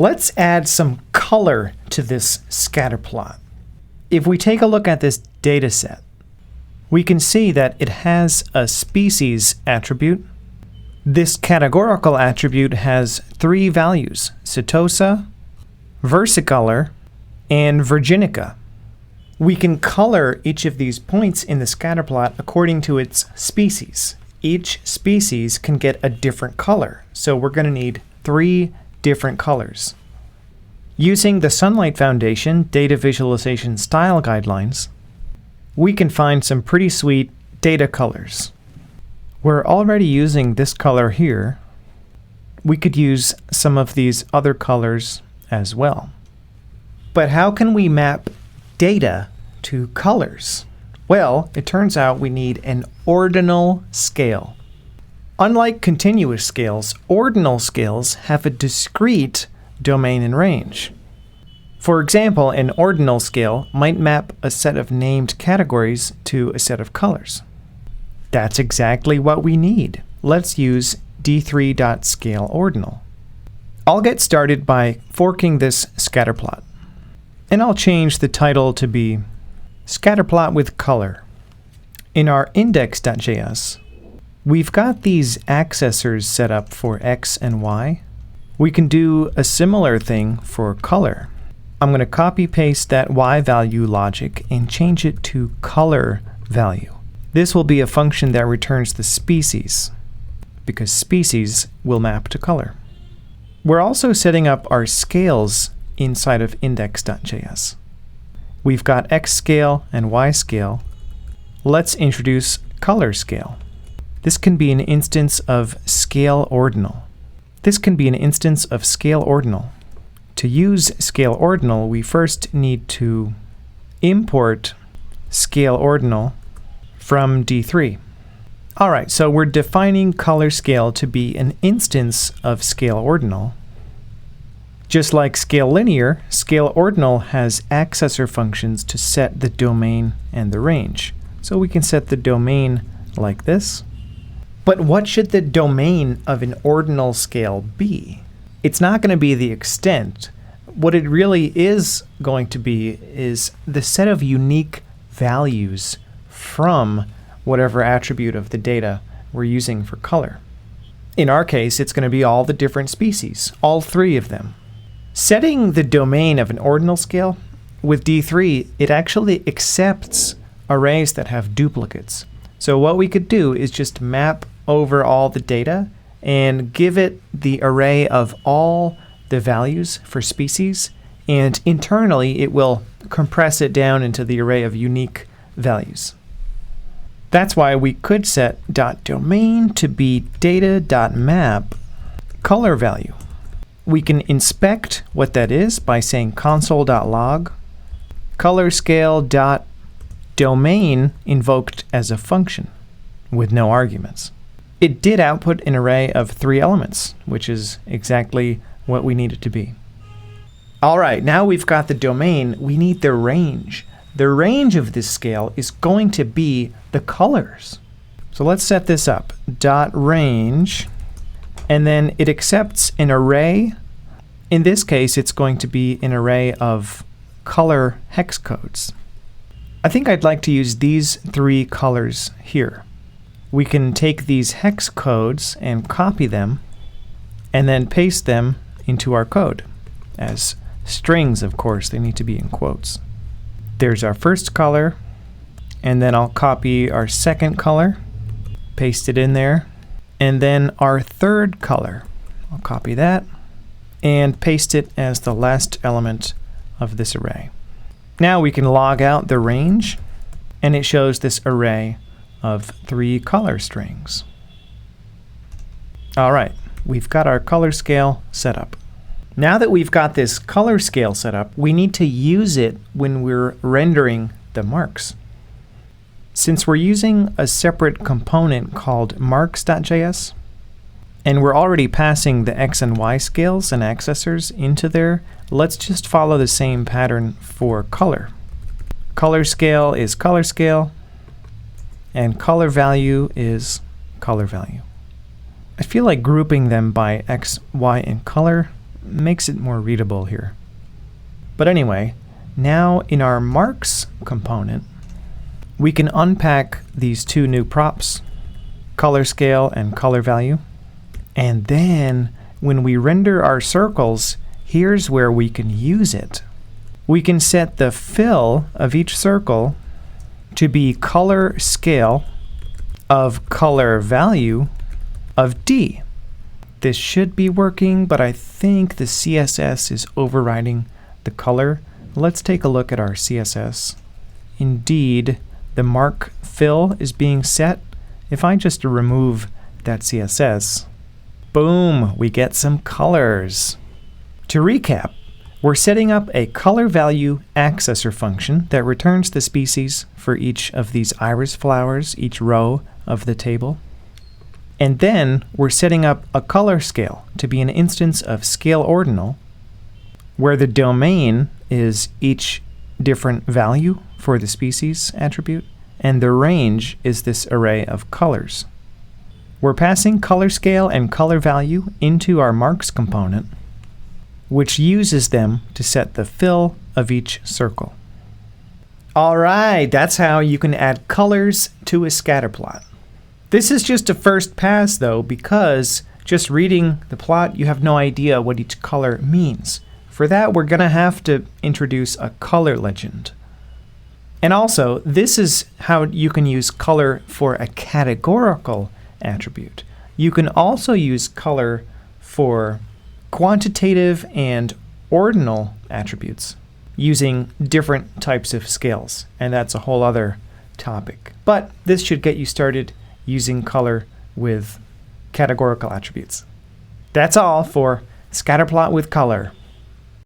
Let's add some color to this scatter plot. If we take a look at this data set, we can see that it has a species attribute. This categorical attribute has 3 values: setosa, versicolor, and virginica. We can color each of these points in the scatterplot according to its species. Each species can get a different color, so we're going to need 3 different colors. Using the Sunlight Foundation Data Visualization Style Guidelines, we can find some pretty sweet data colors. We're already using this color here. We could use some of these other colors as well. But how can we map data to colors? Well, it turns out we need an ordinal scale. Unlike continuous scales, ordinal scales have a discrete domain and range. For example, an ordinal scale might map a set of named categories to a set of colors. That's exactly what we need. Let's use d3.scaleOrdinal. I'll get started by forking this scatterplot. And I'll change the title to be Scatterplot with Color. In our index.js, we've got these accessors set up for X and Y. We can do a similar thing for color. I'm going to copy-paste that Y value logic and change it to colorValue. This will be a function that returns the species, because species will map to color. We're also setting up our scales inside of index.js. We've got X scale and Y scale. Let's introduce colorScale. This can be an instance of scaleOrdinal. To use scaleOrdinal, we first need to import scaleOrdinal from D3. All right, so we're defining colorScale to be an instance of scaleOrdinal. Just like scaleLinear, scaleOrdinal has accessor functions to set the domain and the range. So we can set the domain like this. But what should the domain of an ordinal scale be? It's not going to be the extent. What it really is going to be is the set of unique values from whatever attribute of the data we're using for color. In our case, it's going to be all the different species, all 3 of them. Setting the domain of an ordinal scale, with D3, it actually accepts arrays that have duplicates. So what we could do is just map over all the data and give it the array of all the values for species, and internally it will compress it down into the array of unique values. That's why we could set .domain to be data.map colorValue. We can inspect what that is by saying console.log colorScale.domain invoked as a function with no arguments. It did output an array of 3 elements, which is exactly what we need it to be. All right, now we've got the domain, we need the range. The range of this scale is going to be the colors. So let's set this up. .range, and then it accepts an array. In this case, it's going to be an array of color hex codes. I think I'd like to use these 3 colors here. We can take these hex codes and copy them, and then paste them into our code. As strings, of course, they need to be in quotes. There's our first color, and then I'll copy our second color, paste it in there, and then our third color. I'll copy that, and paste it as the last element of this array. Now we can log out the range, and it shows this array of 3 color strings. All right, we've got our color scale set up. Now that we've got this color scale set up, we need to use it when we're rendering the marks. Since we're using a separate component called Marks.js, and we're already passing the X and Y scales and accessors into there, let's just follow the same pattern for color. colorScale is colorScale, and colorValue is colorValue. I feel like grouping them by X, Y, and color makes it more readable here. But anyway, now in our Marks component, we can unpack these two new props, colorScale and colorValue. And then when we render our circles, here's where we can use it. We can set the fill of each circle to be colorScale of colorValue of D. This should be working, but I think the CSS is overriding the color. Let's take a look at our CSS. Indeed, the mark fill is being set. If I just remove that CSS, boom, we get some colors. To recap, we're setting up a colorValue accessor function that returns the species for each of these iris flowers, each row of the table. And then we're setting up a colorScale to be an instance of scaleOrdinal, where the domain is each different value for the species attribute, and the range is this array of colors. We're passing colorScale and colorValue into our Marks component, which uses them to set the fill of each circle. All right, that's how you can add colors to a scatter plot. This is just a first pass though, because just reading the plot, you have no idea what each color means. For that, we're going to have to introduce a color legend. And also, this is how you can use color for a categorical attribute. You can also use color for quantitative and ordinal attributes using different types of scales, and that's a whole other topic. But this should get you started using color with categorical attributes. That's all for Scatterplot with Color.